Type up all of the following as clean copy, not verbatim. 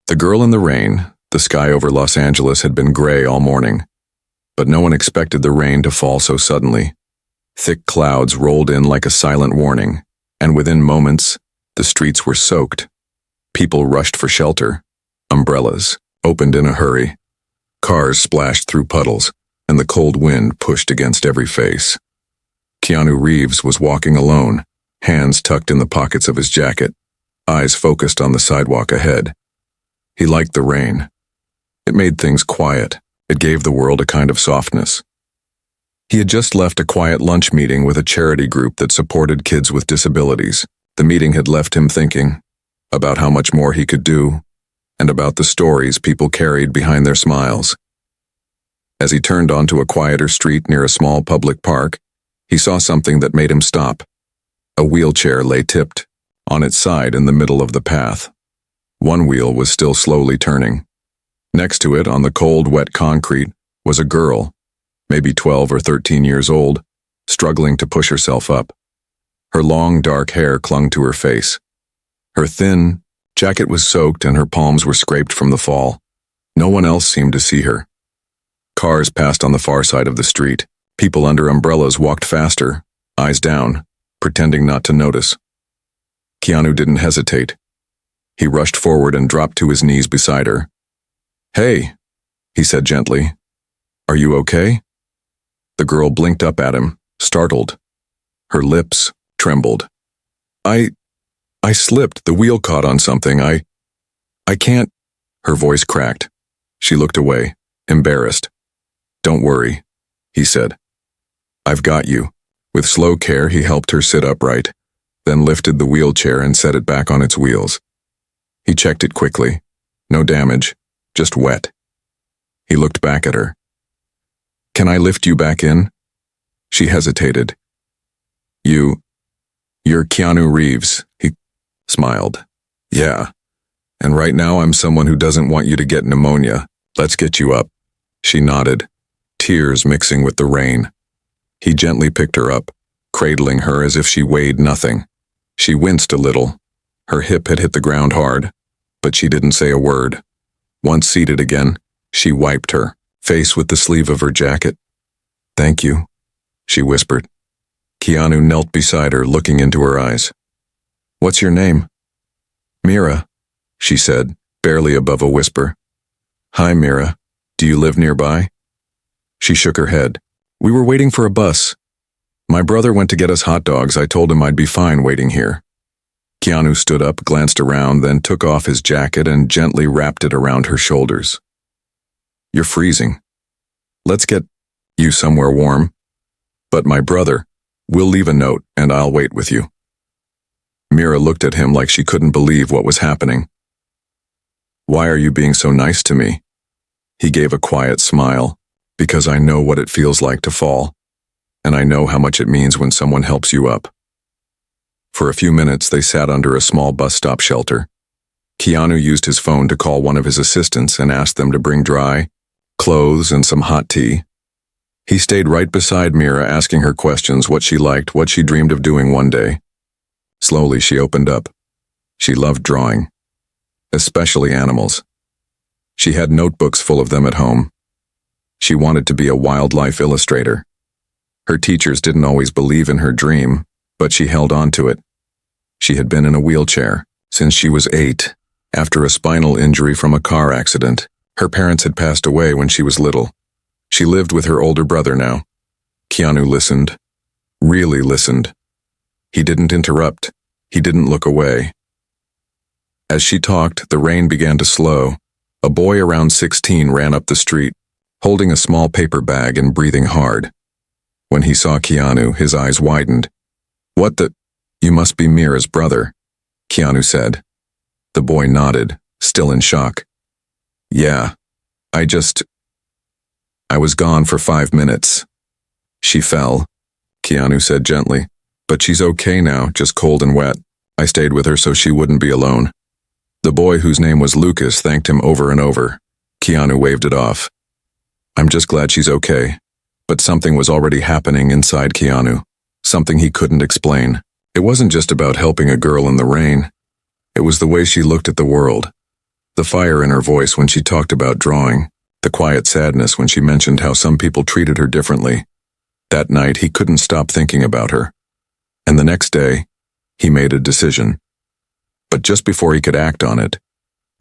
The girl in the rain, the sky over Los Angeles had been gray all morning, but no one expected the rain to fall so suddenly. Thick clouds rolled in like a silent warning, and within moments, the streets were soaked. People rushed for shelter. Umbrellas opened in a hurry. Cars splashed through puddles, and the cold wind pushed against every face. Keanu Reeves was walking alone, hands tucked in the pockets of his jacket, eyes focused on the sidewalk ahead. He liked the rain. It made things quiet. It gave the world a kind of softness. He had just left a quiet lunch meeting with a charity group that supported kids with disabilities. The meeting had left him thinking about how much more he could do and about the stories people carried behind their smiles. As he turned onto a quieter street near a small public park, he saw something that made him stop. A wheelchair lay tipped on its side in the middle of the path. One wheel was still slowly turning. Next to it, on the cold, wet concrete, was a girl, maybe 12 or 13 years old, struggling to push herself up. Her long, dark hair clung to her face. Her thin jacket was soaked and her palms were scraped from the fall. No one else seemed to see her. Cars passed on the far side of the street. People under umbrellas walked faster, eyes down, pretending not to notice. Keanu didn't hesitate. He rushed forward and dropped to his knees beside her. "Hey," he said gently. "Are you okay?" The girl blinked up at him, startled. Her lips trembled. I slipped. The wheel caught on something. I can't." Her voice cracked. She looked away, embarrassed. "Don't worry," he said. "I've got you." With slow care, he helped her sit upright, then lifted the wheelchair and set it back on its wheels. He checked it quickly. No damage, just wet. He looked back at her. "Can I lift you back in?" She hesitated. You're Keanu Reeves," he smiled. "Yeah, and right now I'm someone who doesn't want you to get pneumonia. Let's get you up." She nodded, tears mixing with the rain. He gently picked her up, cradling her as if she weighed nothing. She winced a little. Her hip had hit the ground hard, but she didn't say a word. Once seated again, she wiped her face with the sleeve of her jacket. "Thank you," she whispered. Keanu knelt beside her, looking into her eyes. "What's your name?" "Mira," she said, barely above a whisper. "Hi, Mira. Do you live nearby?" She shook her head. "We were waiting for a bus. My brother went to get us hot dogs. I told him I'd be fine waiting here." Keanu stood up, glanced around, then took off his jacket and gently wrapped it around her shoulders. "You're freezing. Let's get you somewhere warm. But my brother, we'll leave a note and I'll wait with you." Mira looked at him like she couldn't believe what was happening. "Why are you being so nice to me?" He gave a quiet smile. "Because I know what it feels like to fall, and I know how much it means when someone helps you up." For a few minutes, they sat under a small bus stop shelter. Keanu used his phone to call one of his assistants and asked them to bring dry clothes and some hot tea. He stayed right beside Mira, asking her questions, what she liked, what she dreamed of doing one day. Slowly, she opened up. She loved drawing, especially animals. She had notebooks full of them at home. She wanted to be a wildlife illustrator. Her teachers didn't always believe in her dream, but she held on to it. She had been in a wheelchair since she was 8, after a spinal injury from a car accident. Her parents had passed away when she was little. She lived with her older brother now. Keanu listened, really listened. He didn't interrupt. He didn't look away. As she talked, the rain began to slow. A boy around 16 ran up the street, holding a small paper bag and breathing hard. When he saw Keanu, his eyes widened. "What the? You must be Mira's brother," Keanu said. The boy nodded, still in shock. "Yeah, I was gone for 5 minutes." "She fell," Keanu said gently. "But she's okay now, just cold and wet. I stayed with her so she wouldn't be alone." The boy, whose name was Lucas, thanked him over and over. Keanu waved it off. "I'm just glad she's okay." But something was already happening inside Keanu, something he couldn't explain. It wasn't just about helping a girl in the rain. It was the way she looked at the world. The fire in her voice when she talked about drawing, the quiet sadness when she mentioned how some people treated her differently. That night, he couldn't stop thinking about her. And the next day, he made a decision. But just before he could act on it,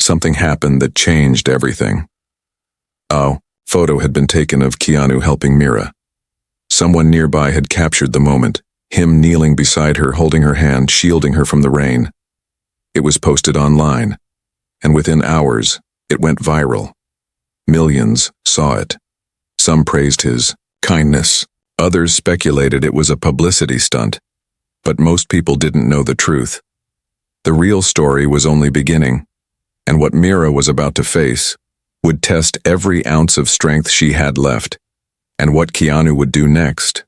something happened that changed everything. A photo had been taken of Keanu helping Mira. Someone nearby had captured the moment, him kneeling beside her, holding her hand, shielding her from the rain. It was posted online, and within hours, it went viral. Millions saw it. Some praised his kindness. Others speculated it was a publicity stunt. But most people didn't know the truth. The real story was only beginning, and what Mira was about to face would test every ounce of strength she had left, and what Keanu would do next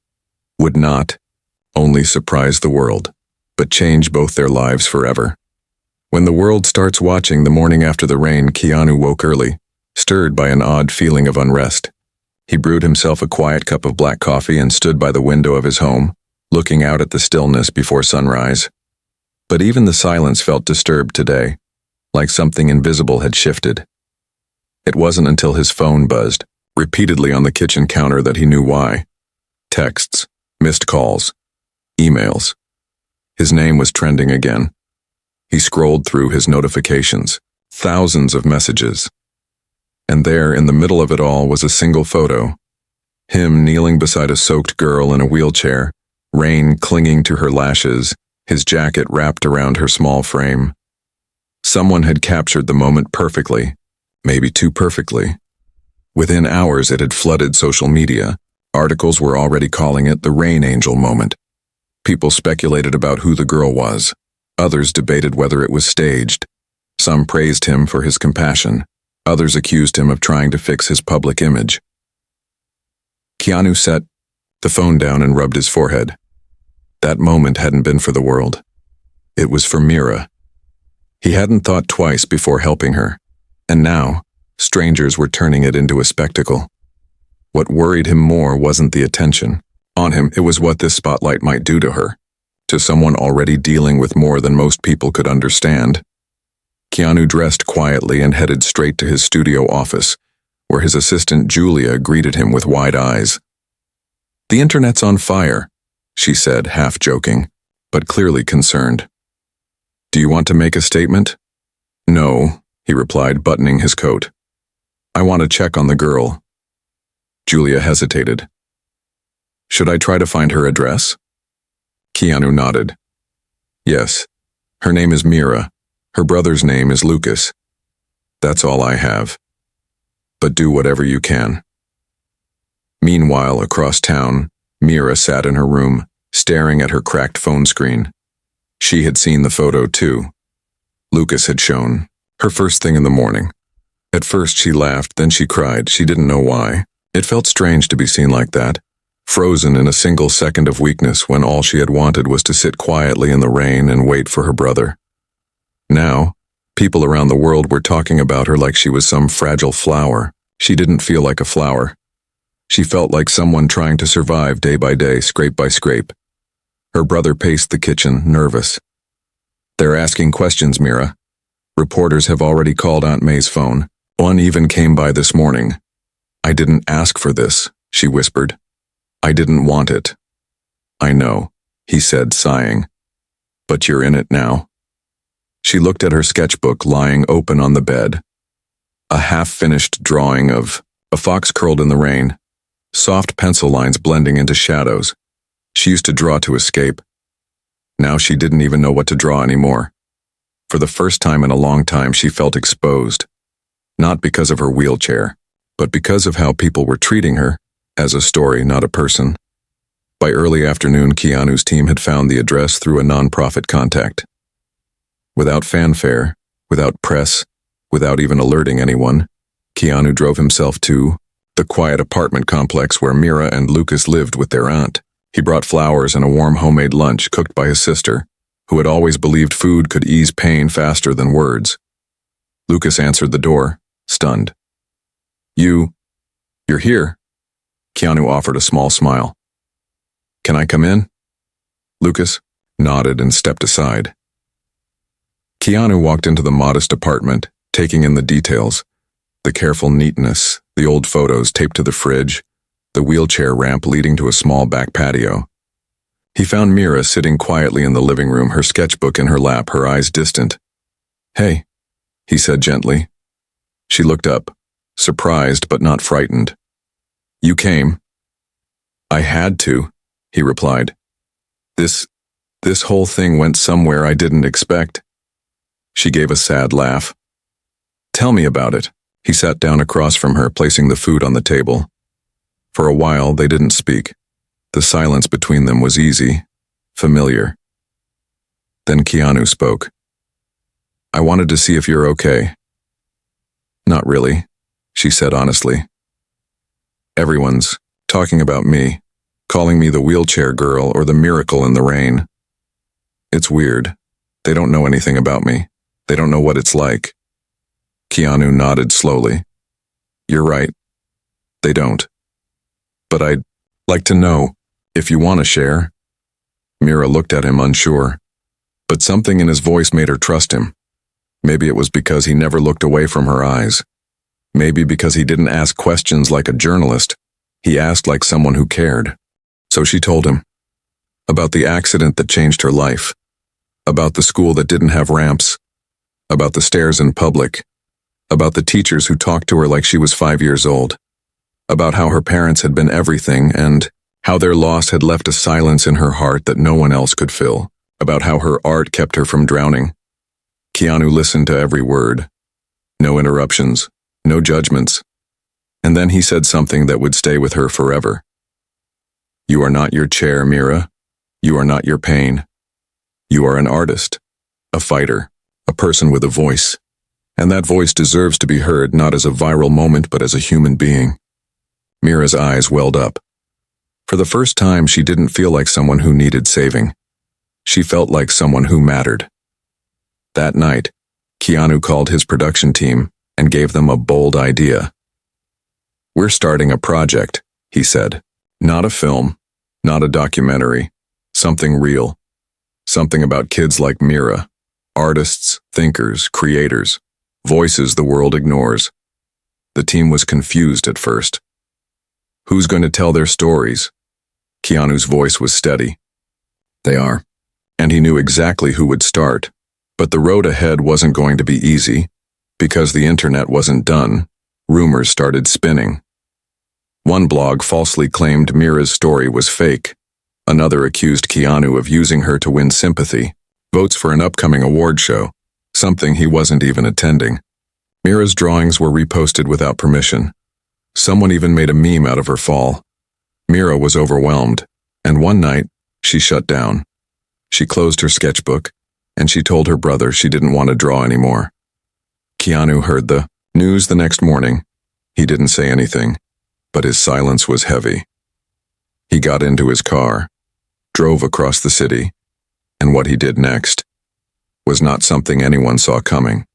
would not only surprise the world, but change both their lives forever. When the world starts watching the morning after the rain, Keanu woke early, stirred by an odd feeling of unrest. He brewed himself a quiet cup of black coffee and stood by the window of his home, looking out at the stillness before sunrise. But even the silence felt disturbed today, like something invisible had shifted. It wasn't until his phone buzzed, repeatedly on the kitchen counter, that he knew why. Texts, missed calls, emails. His name was trending again. He scrolled through his notifications, thousands of messages. And there, in the middle of it all, was a single photo. Him kneeling beside a soaked girl in a wheelchair, rain clinging to her lashes, his jacket wrapped around her small frame. Someone had captured the moment perfectly, maybe too perfectly. Within hours, it had flooded social media. Articles were already calling it the rain angel moment. People speculated about who the girl was. Others debated whether it was staged. Some praised him for his compassion. Others accused him of trying to fix his public image. Keanu set the phone down and rubbed his forehead. That moment hadn't been for the world. It was for Mira. He hadn't thought twice before helping her, and now, strangers were turning it into a spectacle. What worried him more wasn't the attention on him, it was what this spotlight might do to her, to someone already dealing with more than most people could understand. Keanu dressed quietly and headed straight to his studio office, where his assistant Julia greeted him with wide eyes. "The internet's on fire," she said, half joking, but clearly concerned. "Do you want to make a statement?" "No," he replied, buttoning his coat. "I want to check on the girl." Julia hesitated. "Should I try to find her address?" Keanu nodded. "Yes. Her name is Mira. Her brother's name is Lucas. That's all I have. But do whatever you can." Meanwhile, across town, Mira sat in her room, staring at her cracked phone screen. She had seen the photo too. Lucas had shown her first thing in the morning. At first she laughed, then she cried. She didn't know why. It felt strange to be seen like that, frozen in a single second of weakness when all she had wanted was to sit quietly in the rain and wait for her brother. Now, people around the world were talking about her like she was some fragile flower. She didn't feel like a flower. She felt like someone trying to survive day by day, scrape by scrape. Her brother paced the kitchen, nervous. "They're asking questions, Mira. Reporters have already called Aunt May's phone. One even came by this morning." "I didn't ask for this," she whispered. "I didn't want it." "I know," he said, sighing. "But you're in it now." She looked at her sketchbook lying open on the bed. A half-finished drawing of a fox curled in the rain, soft pencil lines blending into shadows. She used to draw to escape. Now she didn't even know what to draw anymore. For the first time in a long time, she felt exposed. Not because of her wheelchair, but because of how people were treating her, as a story, not a person. By early afternoon, Keanu's team had found the address through a nonprofit contact. Without fanfare, without press, without even alerting anyone, Keanu drove himself to the quiet apartment complex where Mira and Lucas lived with their aunt. He brought flowers and a warm homemade lunch cooked by his sister, who had always believed food could ease pain faster than words. Lucas answered the door, stunned. You're here?" Keanu offered a small smile. "Can I come in?" Lucas nodded and stepped aside. Keanu walked into the modest apartment, taking in the details, the careful neatness, the old photos taped to the fridge, the wheelchair ramp leading to a small back patio. He found Mira sitting quietly in the living room, her sketchbook in her lap, her eyes distant. "Hey," he said gently. She looked up, surprised but not frightened. "You came." "I had to," he replied. This whole thing went somewhere I didn't expect." She gave a sad laugh. "Tell me about it." He sat down across from her, placing the food on the table. For a while, they didn't speak. The silence between them was easy, familiar. Then Keanu spoke. "I wanted to see if you're okay." "Not really," she said honestly. "Everyone's talking about me, calling me the wheelchair girl or the miracle in the rain. It's weird. They don't know anything about me. They don't know what it's like." Keanu nodded slowly. "You're right. They don't. But I'd like to know, if you want to share." Mira looked at him unsure, but something in his voice made her trust him. Maybe it was because he never looked away from her eyes. Maybe because he didn't ask questions like a journalist. He asked like someone who cared. So she told him. About the accident that changed her life. About the school that didn't have ramps. About the stairs in public. About the teachers who talked to her like she was 5 years old. About how her parents had been everything and how their loss had left a silence in her heart that no one else could fill. About how her art kept her from drowning. Keanu listened to every word. No interruptions, no judgments. And then he said something that would stay with her forever. "You are not your chair, Mira. You are not your pain. You are an artist, a fighter, a person with a voice. And that voice deserves to be heard not as a viral moment but as a human being." Mira's eyes welled up. For the first time, she didn't feel like someone who needed saving. She felt like someone who mattered. That night, Keanu called his production team and gave them a bold idea. "We're starting a project," he said. "Not a film, not a documentary, something real. Something about kids like Mira, artists, thinkers, creators, voices the world ignores." The team was confused at first. "Who's going to tell their stories?" Keanu's voice was steady. "They are." And he knew exactly who would start. But the road ahead wasn't going to be easy. Because the internet wasn't done, rumors started spinning. One blog falsely claimed Mira's story was fake. Another accused Keanu of using her to win sympathy, votes for an upcoming award show, something he wasn't even attending. Mira's drawings were reposted without permission. Someone even made a meme out of her fall. Mira was overwhelmed, and one night, she shut down. She closed her sketchbook, and she told her brother she didn't want to draw anymore. Keanu heard the news the next morning. He didn't say anything, but his silence was heavy. He got into his car, drove across the city, and what he did next was not something anyone saw coming.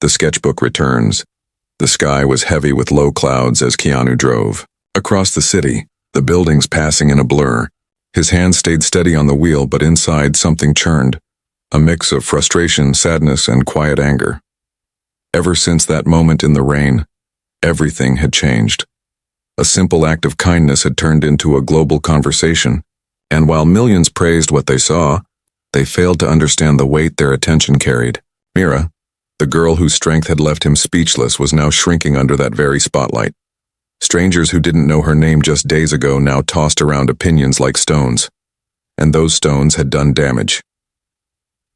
The sketchbook returns. The sky was heavy with low clouds as Keanu drove. Across the city, the buildings passing in a blur. His hand stayed steady on the wheel, but inside something churned. A mix of frustration, sadness, and quiet anger. Ever since that moment in the rain, everything had changed. A simple act of kindness had turned into a global conversation, and while millions praised what they saw, they failed to understand the weight their attention carried. Mira, the girl whose strength had left him speechless, was now shrinking under that very spotlight. Strangers who didn't know her name just days ago now tossed around opinions like stones, and those stones had done damage.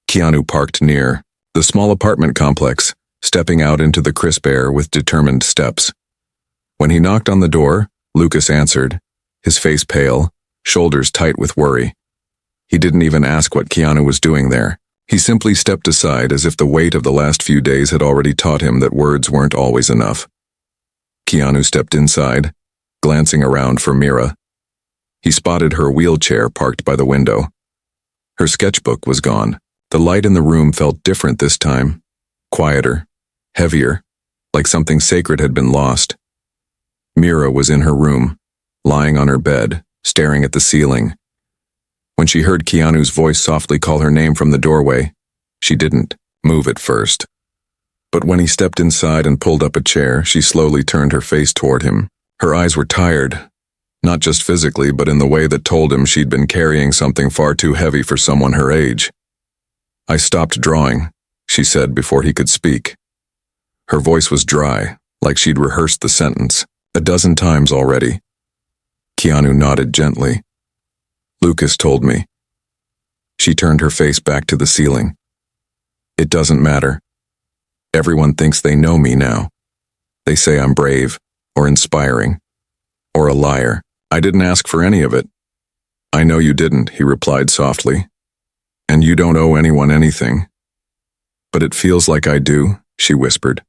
Keanu parked near the small apartment complex, stepping out into the crisp air with determined steps. When he knocked on the door, Lucas answered, his face pale, shoulders tight with worry. He didn't even ask what Keanu was doing there. He simply stepped aside as if the weight of the last few days had already taught him that words weren't always enough. Keanu stepped inside, glancing around for Mira. He spotted her wheelchair parked by the window. Her sketchbook was gone. The light in the room felt different this time, quieter, heavier, like something sacred had been lost. Mira was in her room, lying on her bed, staring at the ceiling. When she heard Keanu's voice softly call her name from the doorway, she didn't move at first. But when he stepped inside and pulled up a chair, she slowly turned her face toward him. Her eyes were tired, not just physically, but in the way that told him she'd been carrying something far too heavy for someone her age. "I stopped drawing," she said before he could speak. Her voice was dry, like she'd rehearsed the sentence 12 times already. Keanu nodded gently. "Lucas told me." She turned her face back to the ceiling. "It doesn't matter. Everyone thinks they know me now. They say I'm brave, or inspiring, or a liar. I didn't ask for any of it." "I know you didn't," he replied softly. "And you don't owe anyone anything." "But it feels like I do," she whispered.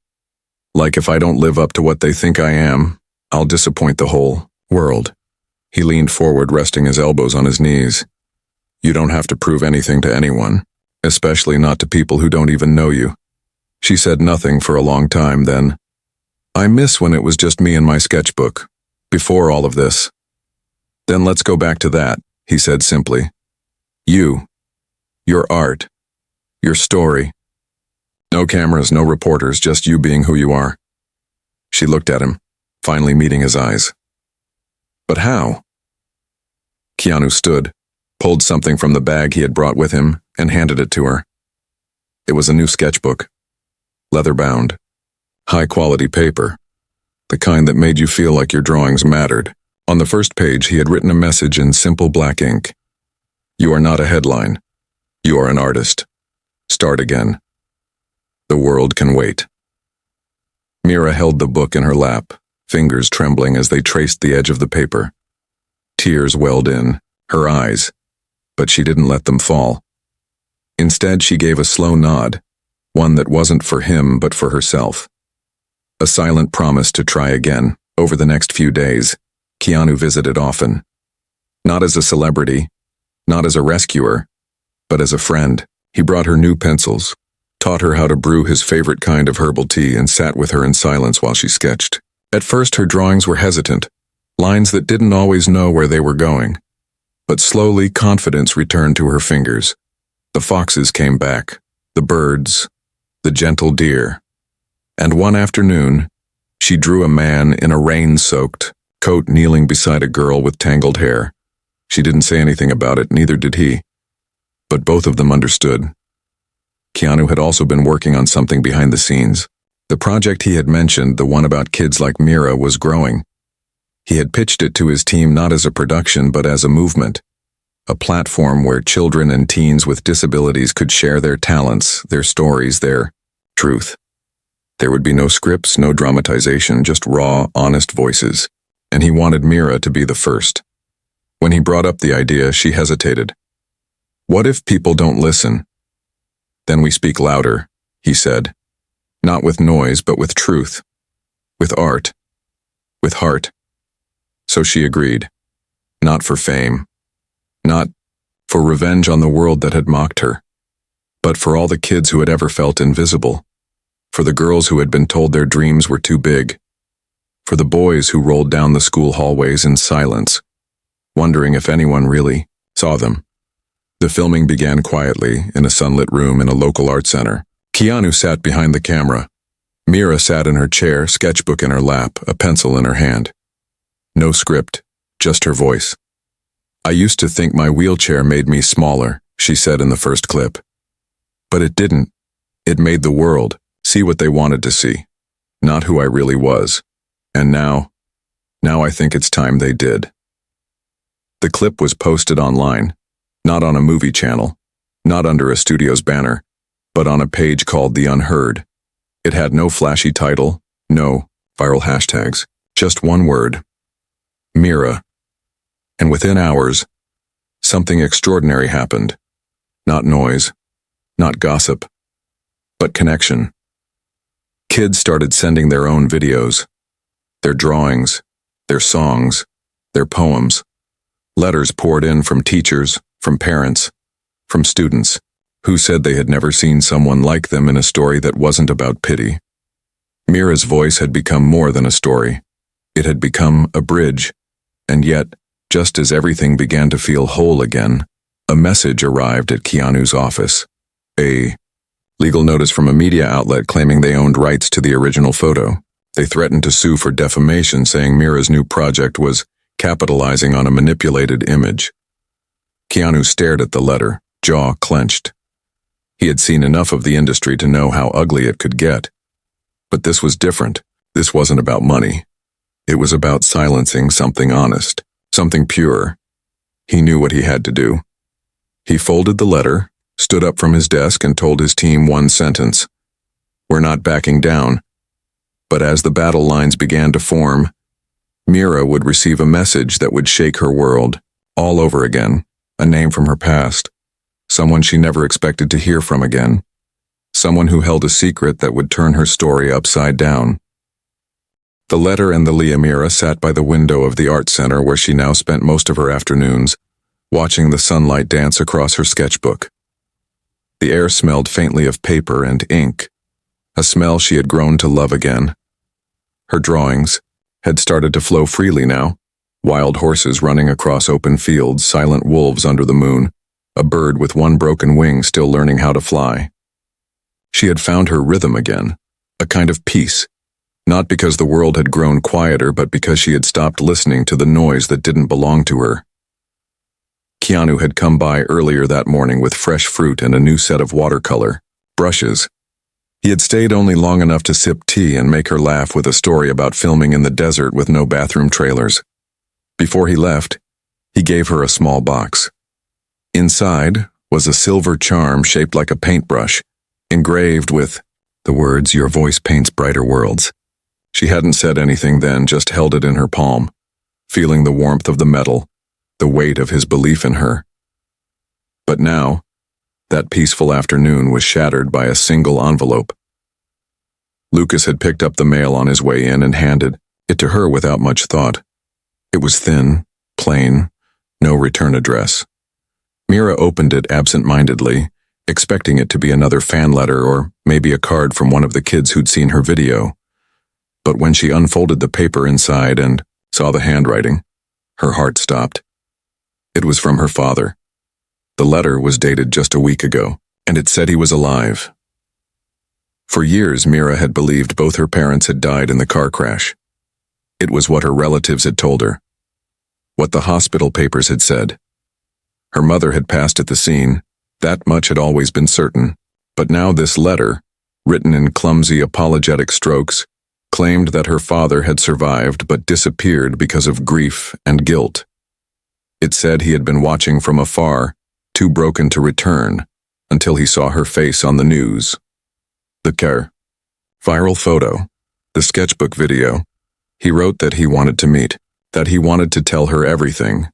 "Like if I don't live up to what they think I am, I'll disappoint the whole world." He leaned forward, resting his elbows on his knees. "You don't have to prove anything to anyone, especially not to people who don't even know you." She said nothing for a long time, then, "I miss when it was just me and my sketchbook, before all of this." "Then let's go back to that," he said simply. "You, your art, your story. No cameras, no reporters, just you being who you are." She looked at him, finally meeting his eyes. "But how?" Keanu stood, pulled something from the bag he had brought with him, and handed it to her. It was a new sketchbook. Leather-bound, high-quality paper, the kind that made you feel like your drawings mattered. On the first page, he had written a message in simple black ink. "You are not a headline. You are an artist. Start again. The world can wait." Mira held the book in her lap, fingers trembling as they traced the edge of the paper. Tears welled in her eyes, but she didn't let them fall. Instead, she gave a slow nod, one that wasn't for him but for herself. A silent promise to try again. Over the next few days, Keanu visited often. Not as a celebrity, not as a rescuer, but as a friend. He brought her new pencils, taught her how to brew his favorite kind of herbal tea, and sat with her in silence while she sketched. At first, her drawings were hesitant, lines that didn't always know where they were going. But slowly, confidence returned to her fingers. The foxes came back, the birds, the gentle deer. And one afternoon, she drew a man in a rain-soaked coat kneeling beside a girl with tangled hair. She didn't say anything about it, neither did he. But both of them understood. Keanu had also been working on something behind the scenes. The project he had mentioned, the one about kids like Mira, was growing. He had pitched it to his team not as a production but as a movement, a platform where children and teens with disabilities could share their talents, their stories, their truth. There would be no scripts, no dramatization, just raw, honest voices. And he wanted Mira to be the first. When he brought up the idea, she hesitated. "What if people don't listen?" "Then we speak louder," he said. "Not with noise, but with truth. With art. With heart." So she agreed. Not for fame. Not for revenge on the world that had mocked her. But for all the kids who had ever felt invisible. For the girls who had been told their dreams were too big. For the boys who rolled down the school hallways in silence, wondering if anyone really saw them. The filming began quietly in a sunlit room in a local art center. Keanu sat behind the camera. Mira sat in her chair, sketchbook in her lap, a pencil in her hand. No script, just her voice. "I used to think my wheelchair made me smaller," she said in the first clip. "But it didn't. It made the world see what they wanted to see, not who I really was. And now I think it's time they did." The clip was posted online, not on a movie channel, not under a studio's banner, but on a page called The Unheard. It had no flashy title, no viral hashtags, just one word: Mira. And within hours, something extraordinary happened. Not noise, not gossip, but connection. Kids started sending their own videos, their drawings, their songs, their poems. Letters poured in from teachers, from parents, from students, who said they had never seen someone like them in a story that wasn't about pity. Mira's voice had become more than a story. It had become a bridge, and yet, just as everything began to feel whole again, a message arrived at Keanu's office. A Legal notice from a media outlet claiming they owned rights to the original photo. They threatened to sue for defamation, saying Mira's new project was capitalizing on a manipulated image. Keanu stared at the letter, jaw clenched. He had seen enough of the industry to know how ugly it could get. But this was different. This wasn't about money. It was about silencing something honest, something pure. He knew what he had to do. He folded the letter, stood up from his desk, and told his team one sentence. "We're not backing down." But as the battle lines began to form, Mira would receive a message that would shake her world all over again, a name from her past, someone she never expected to hear from again, someone who held a secret that would turn her story upside down. The letter and the Mira sat by the window of the art center where she now spent most of her afternoons, watching the sunlight dance across her sketchbook. The air smelled faintly of paper and ink, a smell she had grown to love again. Her drawings had started to flow freely now, wild horses running across open fields, silent wolves under the moon, a bird with one broken wing still learning how to fly. She had found her rhythm again, a kind of peace, not because the world had grown quieter, but because she had stopped listening to the noise that didn't belong to her. Keanu had come by earlier that morning with fresh fruit and a new set of watercolor brushes. He had stayed only long enough to sip tea and make her laugh with a story about filming in the desert with no bathroom trailers. Before he left, he gave her a small box. Inside was a silver charm shaped like a paintbrush, engraved with the words, "Your voice paints brighter worlds." She hadn't said anything then, just held it in her palm, feeling the warmth of the metal, the weight of his belief in her. But now, that peaceful afternoon was shattered by a single envelope. Lucas had picked up the mail on his way in and handed it to her without much thought. It was thin, plain, no return address. Mira opened it absent-mindedly, expecting it to be another fan letter or maybe a card from one of the kids who'd seen her video. But when she unfolded the paper inside and saw the handwriting, her heart stopped. It was from her father. The letter was dated just a week ago, and it said he was alive. For years, Mira had believed both her parents had died in the car crash. It was what her relatives had told her, what the hospital papers had said. Her mother had passed at the scene, that much had always been certain, but now this letter, written in clumsy apologetic strokes, claimed that her father had survived but disappeared because of grief and guilt. It said he had been watching from afar, too broken to return, until he saw her face on the news. The viral photo, the sketchbook video. He wrote that he wanted to meet, that he wanted to tell her everything.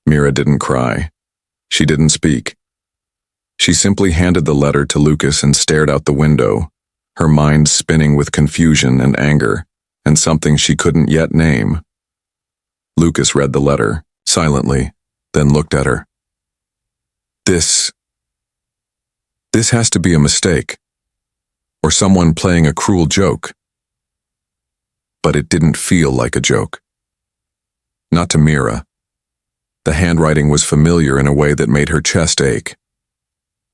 Mira didn't cry. She didn't speak. She simply handed the letter to Lucas and stared out the window, her mind spinning with confusion and anger, and something she couldn't yet name. Lucas read the letter, silently, then looked at her. This has to be a mistake, or someone playing a cruel joke. But it didn't feel like a joke. Not to Mira. The handwriting was familiar in a way that made her chest ache.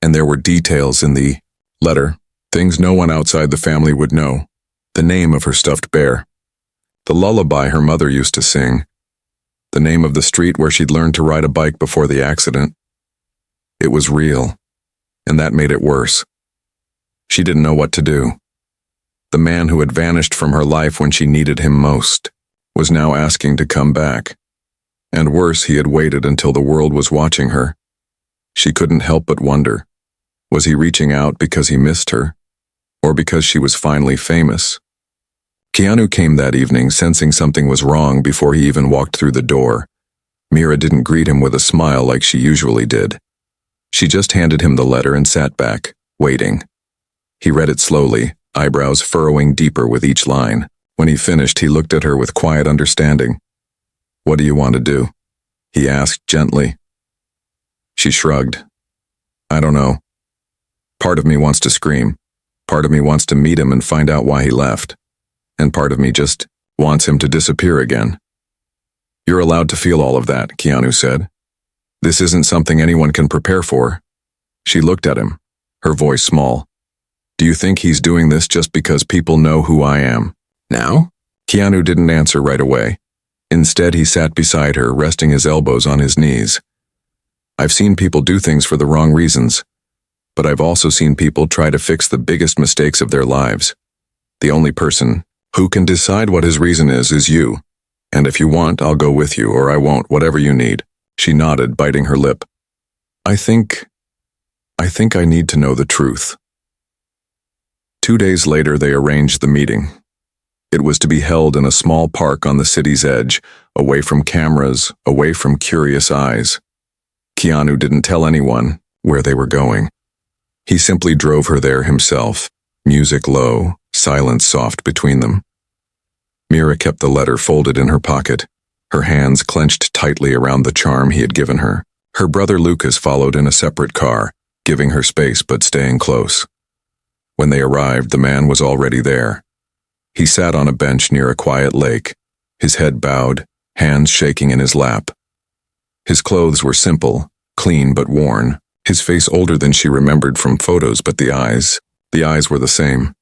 And there were details in the letter, things no one outside the family would know. The name of her stuffed bear. The lullaby her mother used to sing. The name of the street where she'd learned to ride a bike before the accident. It was real, and that made it worse. She didn't know what to do. The man who had vanished from her life when she needed him most was now asking to come back. And worse, he had waited until the world was watching her. She couldn't help but wonder, was he reaching out because he missed her, or because she was finally famous? Keanu came that evening sensing something was wrong before he even walked through the door. Mira didn't greet him with a smile like she usually did. She just handed him the letter and sat back, waiting. He read it slowly, eyebrows furrowing deeper with each line. When he finished, he looked at her with quiet understanding. "What do you want to do?" he asked gently. She shrugged. "I don't know. Part of me wants to scream. Part of me wants to meet him and find out why he left. And part of me just wants him to disappear again." "You're allowed to feel all of that," Keanu said. "This isn't something anyone can prepare for." She looked at him, her voice small. Do you think he's doing this just because people know who I am? Now? Keanu didn't answer right away. Instead, he sat beside her, resting his elbows on his knees. I've seen people do things for the wrong reasons, but I've also seen people try to fix the biggest mistakes of their lives. The only person who can decide what his reason is you. And if you want, I'll go with you, or I won't, whatever you need. She nodded, biting her lip. I think I need to know the truth. 2 days later, they arranged the meeting. It was to be held in a small park on the city's edge, away from cameras, away from curious eyes. Keanu didn't tell anyone where they were going. He simply drove her there himself, music low, silence soft between them. Mira kept the letter folded in her pocket, her hands clenched tightly around the charm he had given her. Her brother Lucas followed in a separate car, giving her space but staying close. When they arrived, the man was already there. He sat on a bench near a quiet lake, his head bowed, hands shaking in his lap. His clothes were simple, clean but worn, his face older than she remembered from photos, but the eyes were the same.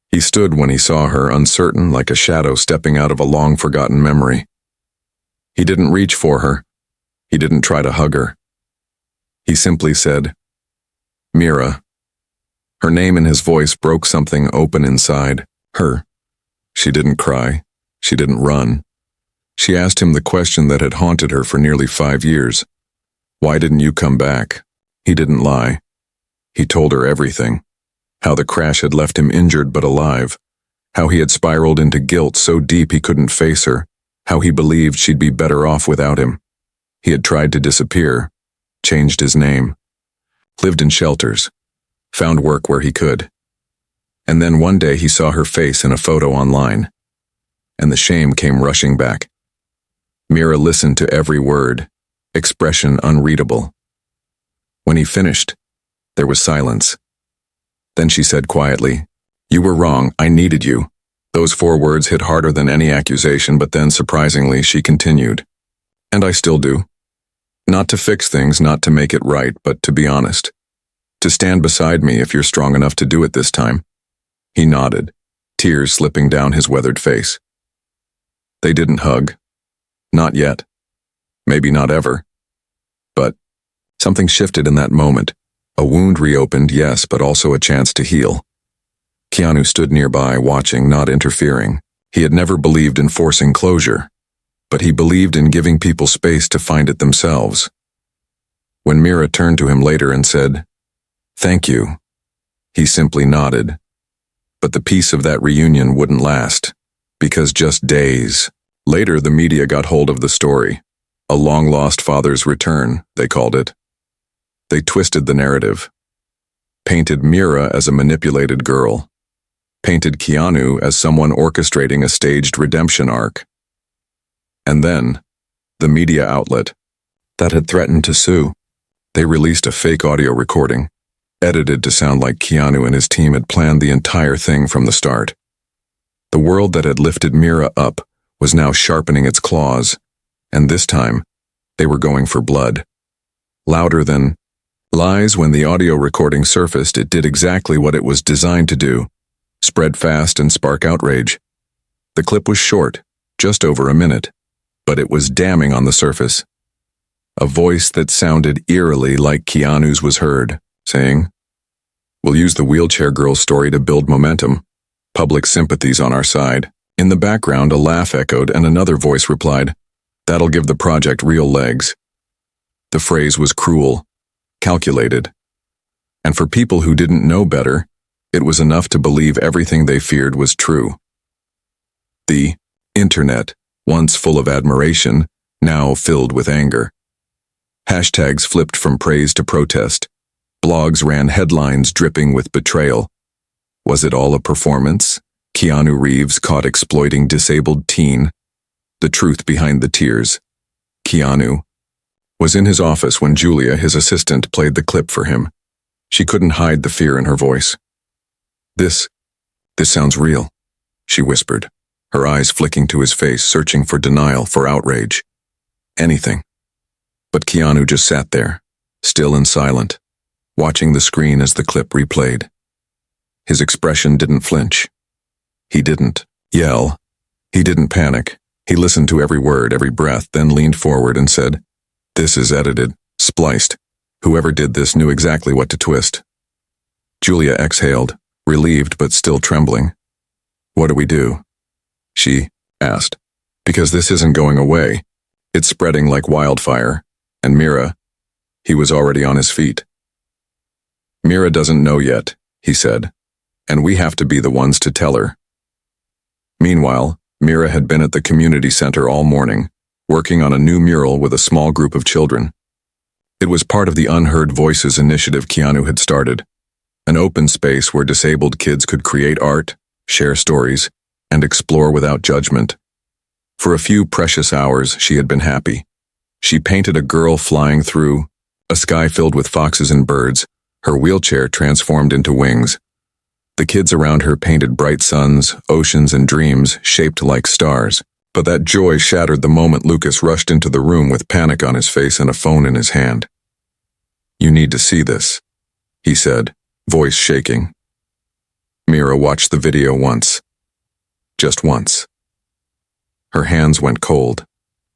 He stood when he saw her, uncertain, like a shadow stepping out of a long-forgotten memory. He didn't reach for her. He didn't try to hug her. He simply said, "Mira." Her name in his voice broke something open inside her. She didn't cry. She didn't run. She asked him the question that had haunted her for nearly 5 years. Why didn't you come back? He didn't lie. He told her everything. How the crash had left him injured but alive. How he had spiraled into guilt so deep he couldn't face her. How he believed she'd be better off without him. He had tried to disappear, changed his name, lived in shelters, found work where he could. And then one day he saw her face in a photo online, and the shame came rushing back. Mira listened to every word, expression unreadable. When he finished, there was silence. Then she said quietly, "You were wrong, I needed you." Those 4 words hit harder than any accusation, but then, surprisingly, she continued, "And I still do. Not to fix things, not to make it right, but to be honest. To stand beside me if you're strong enough to do it this time." He nodded, tears slipping down his weathered face. They didn't hug. Not yet. Maybe not ever. But something shifted in that moment. A wound reopened, yes, but also a chance to heal. Keanu stood nearby, watching, not interfering. He had never believed in forcing closure, but he believed in giving people space to find it themselves. When Mira turned to him later and said, "Thank you," he simply nodded. But the peace of that reunion wouldn't last, because just days later the media got hold of the story. A long-lost father's return, they called it. They twisted the narrative. Painted Mira as a manipulated girl. Painted Keanu as someone orchestrating a staged redemption arc. And then, the media outlet that had threatened to sue. They released a fake audio recording, edited to sound like Keanu and his team had planned the entire thing from the start. The world that had lifted Mira up was now sharpening its claws, and this time, they were going for blood. Louder than lies. When the audio recording surfaced, it did exactly what it was designed to do, spread fast and spark outrage. The clip was short, just over a minute, but it was damning on the surface. A voice that sounded eerily like Keanu's was heard, saying, "We'll use the wheelchair girl's story to build momentum. Public sympathy's on our side." In the background, a laugh echoed and another voice replied, "That'll give the project real legs." The phrase was cruel, calculated, and for people who didn't know better, it was enough to believe everything they feared was true. The internet, once full of admiration, now filled with anger. Hashtags flipped from praise to protest. Blogs ran headlines dripping with betrayal. Was it all a performance? Keanu Reeves caught exploiting disabled teen. The truth behind the tears. Keanu was in his office when Julia, his assistant, played the clip for him. She couldn't hide the fear in her voice. This sounds real," she whispered, her eyes flicking to his face, searching for denial, for outrage. Anything. But Keanu just sat there, still and silent, watching the screen as the clip replayed. His expression didn't flinch. He didn't yell. He didn't panic. He listened to every word, every breath, then leaned forward and said, "This is edited, spliced. Whoever did this knew exactly what to twist." Julia exhaled, relieved but still trembling. "What do we do?" she asked. "Because this isn't going away. It's spreading like wildfire. And Mira," he was already on his feet. "Mira doesn't know yet," he said, "and we have to be the ones to tell her." Meanwhile, Mira had been at the community center all morning, working on a new mural with a small group of children. It was part of the Unheard Voices initiative Keanu had started, an open space where disabled kids could create art, share stories, and explore without judgment. For a few precious hours, she had been happy. She painted a girl flying through, a sky filled with foxes and birds, her wheelchair transformed into wings. The kids around her painted bright suns, oceans, and dreams shaped like stars. But that joy shattered the moment Lucas rushed into the room with panic on his face and a phone in his hand. "You need to see this," he said, voice shaking. Mira watched the video once. Just once. Her hands went cold,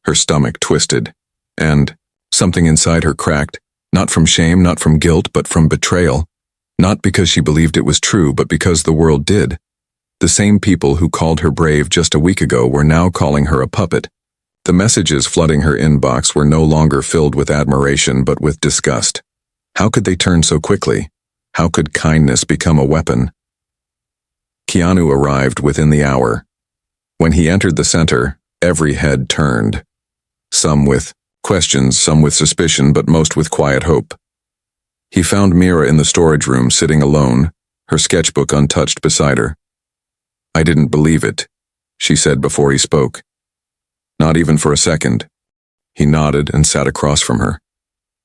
her stomach twisted, and something inside her cracked, not from shame, not from guilt, but from betrayal. Not because she believed it was true, but because the world did. The same people who called her brave just a week ago were now calling her a puppet. The messages flooding her inbox were no longer filled with admiration, but with disgust. How could they turn so quickly? How could kindness become a weapon? Keanu arrived within the hour. When he entered the center, every head turned. Some with questions, some with suspicion, but most with quiet hope. He found Mira in the storage room sitting alone, her sketchbook untouched beside her. "I didn't believe it," she said before he spoke. "Not even for a second." He nodded and sat across from her.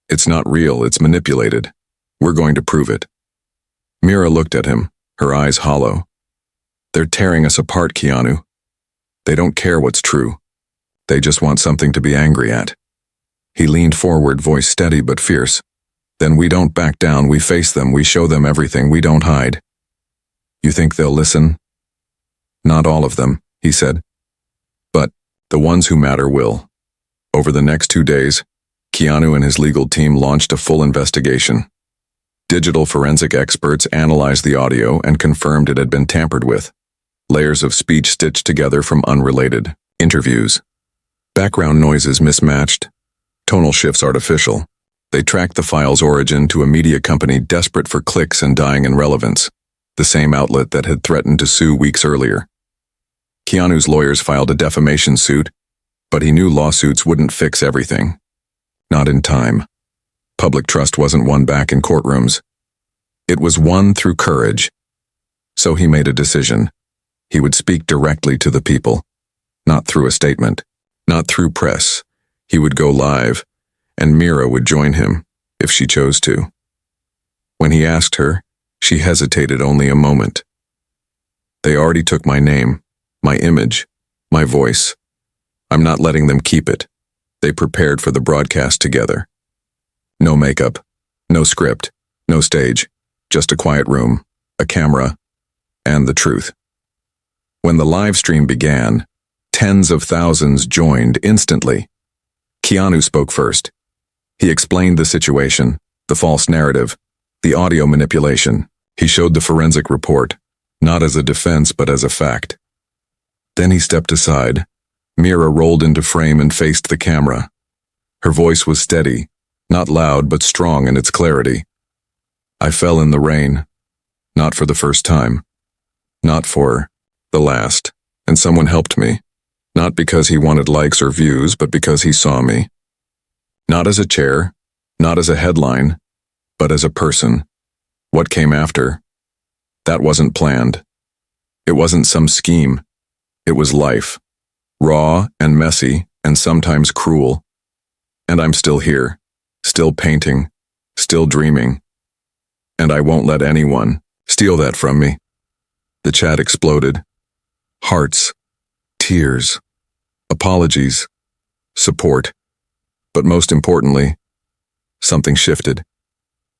"It's not real, it's manipulated. We're going to prove it." Mira looked at him, her eyes hollow. "They're tearing us apart, Keanu. They don't care what's true. They just want something to be angry at." He leaned forward, voice steady but fierce. "Then we don't back down, we face them, we show them everything, we don't hide." "You think they'll listen?" "Not all of them," he said. "But the ones who matter will." Over the next 2 days, Keanu and his legal team launched a full investigation. Digital forensic experts analyzed the audio and confirmed it had been tampered with. Layers of speech stitched together from unrelated interviews. Background noises mismatched. Tonal shifts artificial. They tracked the file's origin to a media company desperate for clicks and dying in relevance, the same outlet that had threatened to sue weeks earlier. Keanu's lawyers filed a defamation suit, but he knew lawsuits wouldn't fix everything. Not in time. Public trust wasn't won back in courtrooms. It was won through courage. So he made a decision. He would speak directly to the people, not through a statement, not through press. He would go live, and Mira would join him, if she chose to. When he asked her, she hesitated only a moment. "They already took my name, my image, my voice. I'm not letting them keep it. They prepared for the broadcast together. No makeup, no script, no stage, just a quiet room, a camera, and the truth." When the live stream began, tens of thousands joined instantly. Keanu spoke first. He explained the situation, the false narrative, the audio manipulation. He showed the forensic report, not as a defense but as a fact. Then he stepped aside. Mira rolled into frame and faced the camera. Her voice was steady, not loud but strong in its clarity. "I fell in the rain, not for the first time, not for the last, and someone helped me, not because he wanted likes or views, but because he saw me. Not as a chair, not as a headline, but as a person. What came after? That wasn't planned. It wasn't some scheme. It was life. Raw and messy and sometimes cruel. And I'm still here, still painting, still dreaming. And I won't let anyone steal that from me." The chat exploded. Hearts, tears, apologies, support. But most importantly, something shifted.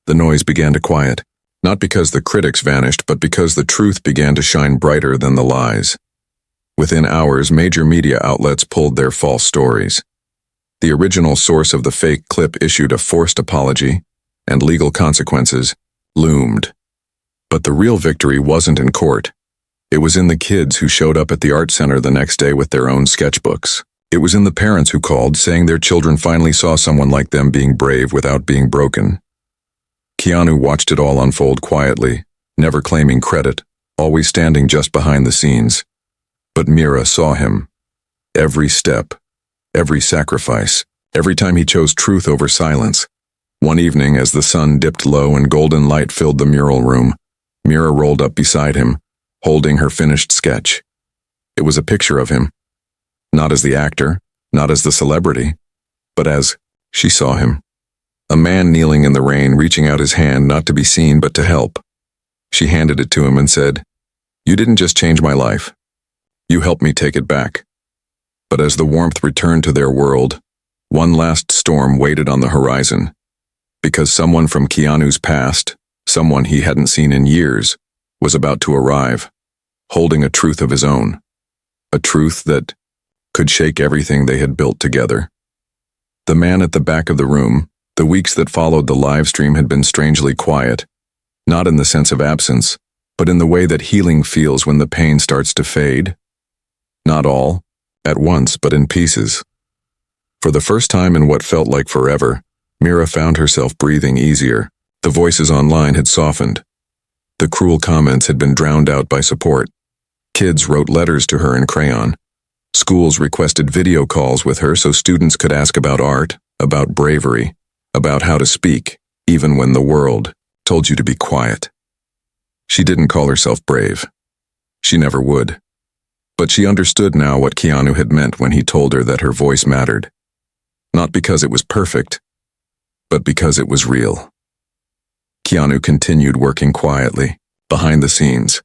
The noise began to quiet. Not because the critics vanished, but because the truth began to shine brighter than the lies. Within hours, major media outlets pulled their false stories. The original source of the fake clip issued a forced apology, and legal consequences loomed. But the real victory wasn't in court. It was in the kids who showed up at the art center the next day with their own sketchbooks. It was in the parents who called, saying their children finally saw someone like them being brave without being broken. Keanu watched it all unfold quietly, never claiming credit, always standing just behind the scenes. But Mira saw him. Every step, every sacrifice, every time he chose truth over silence. One evening, as the sun dipped low and golden light filled the mural room, Mira rolled up beside him, holding her finished sketch. It was a picture of him. Not as the actor, not as the celebrity, but as she saw him. A man kneeling in the rain, reaching out his hand not to be seen but to help. She handed it to him and said, "You didn't just change my life. You helped me take it back." But as the warmth returned to their world, one last storm waited on the horizon. Because someone from Keanu's past, someone he hadn't seen in years, was about to arrive, holding a truth of his own. A truth that could shake everything they had built together. The man at the back of the room, the weeks that followed the live stream had been strangely quiet, not in the sense of absence, but in the way that healing feels when the pain starts to fade. Not all, at once, but in pieces. For the first time in what felt like forever, Mira found herself breathing easier. The voices online had softened. The cruel comments had been drowned out by support. Kids wrote letters to her in crayon. Schools requested video calls with her so students could ask about art, about bravery, about how to speak, even when the world told you to be quiet. She didn't call herself brave. She never would. But she understood now what Keanu had meant when he told her that her voice mattered. Not because it was perfect, but because it was real. Keanu continued working quietly, behind the scenes.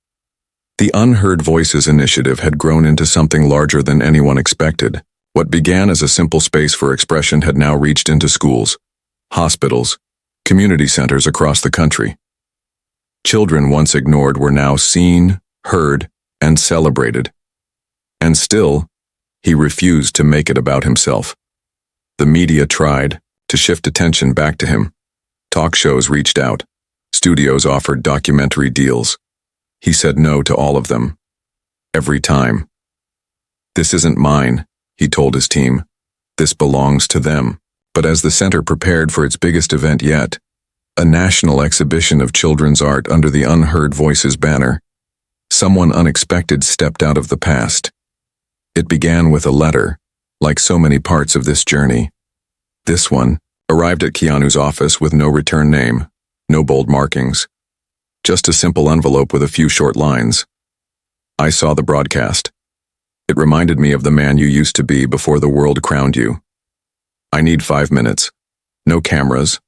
The Unheard Voices initiative had grown into something larger than anyone expected. What began as a simple space for expression had now reached into schools, hospitals, community centers across the country. Children once ignored were now seen, heard, and celebrated. And still, he refused to make it about himself. The media tried to shift attention back to him. Talk shows reached out. Studios offered documentary deals. He said no to all of them. Every time. "This isn't mine," he told his team. "This belongs to them." But as the center prepared for its biggest event yet, a national exhibition of children's art under the Unheard Voices banner, someone unexpected stepped out of the past. It began with a letter, like so many parts of this journey. This one arrived at Keanu's office with no return name, no bold markings. Just a simple envelope with a few short lines. "I saw the broadcast. It reminded me of the man you used to be before the world crowned you. I need 5 minutes. No cameras.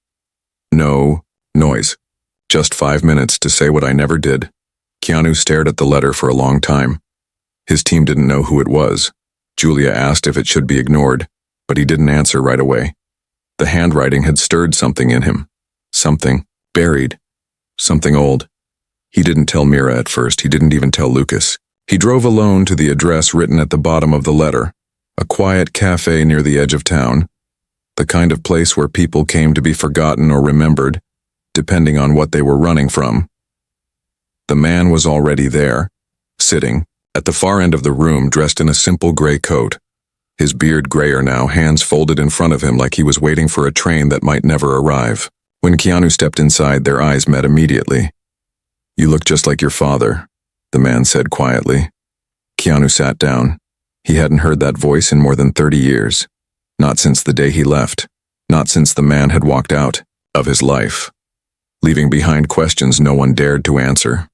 No noise. Just 5 minutes to say what I never did." Keanu stared at the letter for a long time. His team didn't know who it was. Julia asked if it should be ignored, but he didn't answer right away. The handwriting had stirred something in him. Something buried. Something old. He didn't tell Mira at first. He didn't even tell Lucas. He drove alone to the address written at the bottom of the letter, a quiet cafe near the edge of town, the kind of place where people came to be forgotten or remembered, depending on what they were running from. The man was already there, sitting, at the far end of the room, dressed in a simple gray coat. His beard grayer now, hands folded in front of him like he was waiting for a train that might never arrive. When Keanu stepped inside, their eyes met immediately. "You look just like your father," the man said quietly. Keanu sat down. He hadn't heard that voice in more than 30 years. Not since the day he left. Not since the man had walked out of his life, leaving behind questions no one dared to answer.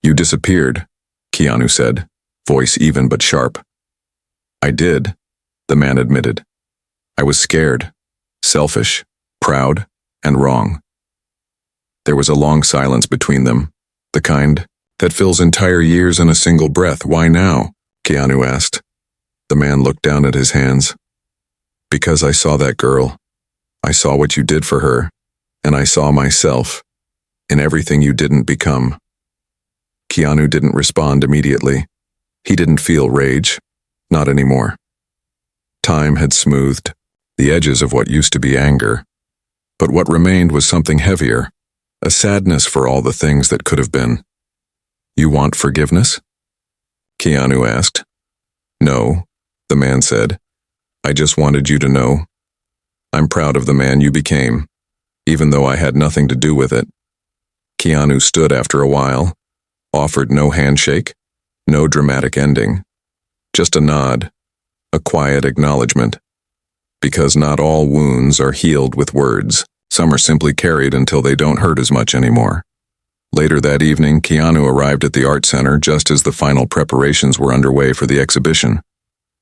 "You disappeared," Keanu said, voice even but sharp. "I did," the man admitted. "I was scared, selfish, proud, and wrong." There was a long silence between them, the kind that fills entire years in a single breath. "Why now?" Keanu asked. The man looked down at his hands. "Because I saw that girl. I saw what you did for her, and I saw myself. in everything you didn't become. Keanu didn't respond immediately. He didn't feel rage. Not anymore. Time had smoothed the edges of what used to be anger. But what remained was something heavier, a sadness for all the things that could have been. You want forgiveness? Keanu asked. No, the man said. I just wanted you to know. I'm proud of the man you became, even though I had nothing to do with it. Keanu stood after a while, offered no handshake, no dramatic ending. Just a nod, a quiet acknowledgement. Because not all wounds are healed with words. Some are simply carried until they don't hurt as much anymore. Later that evening, Keanu arrived at the art center just as the final preparations were underway for the exhibition.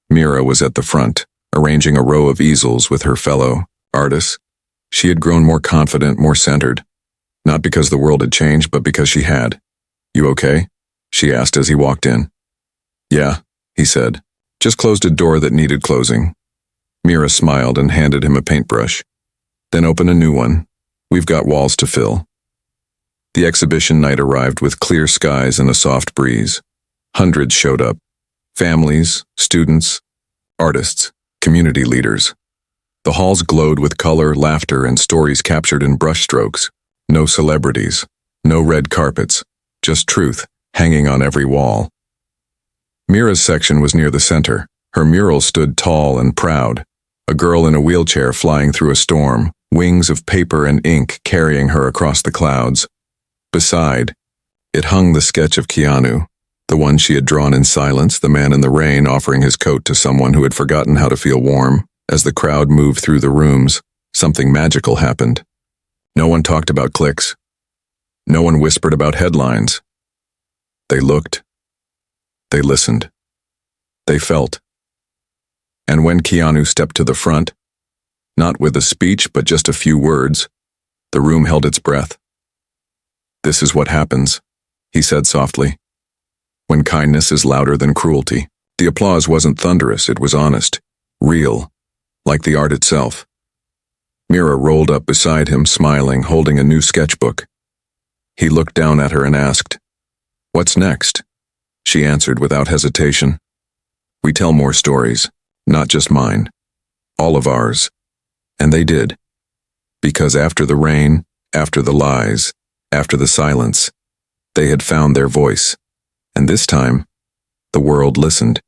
Mira was at the front, arranging a row of easels with her fellow artists. She had grown more confident, more centered. Not because the world had changed, but because she had. You okay? She asked as he walked in. Yeah, he said. Just closed a door that needed closing. Mira smiled and handed him a paintbrush. Then open a new one. We've got walls to fill. The exhibition night arrived with clear skies and a soft breeze. Hundreds showed up. Families, students, artists, community leaders. The halls glowed with color, laughter, and stories captured in brushstrokes. No celebrities, no red carpets, just truth hanging on every wall. Mira's section was near the center. Her mural stood tall and proud. A girl in a wheelchair flying through a storm, wings of paper and ink carrying her across the clouds. Beside, it hung the sketch of Keanu, the one she had drawn in silence, the man in the rain offering his coat to someone who had forgotten how to feel warm. As the crowd moved through the rooms, something magical happened. No one talked about clicks. No one whispered about headlines. They looked. They listened. They felt. And when Keanu stepped to the front, not with a speech but just a few words, the room held its breath. This is what happens, he said softly. When kindness is louder than cruelty. The applause wasn't thunderous, it was honest, real, like the art itself. Mira rolled up beside him, smiling, holding a new sketchbook. He looked down at her and asked, "What's next?" She answered without hesitation. "We tell more stories, not just mine. All of ours." And they did. Because after the rain, after the lies, after the silence, they had found their voice. And this time, the world listened.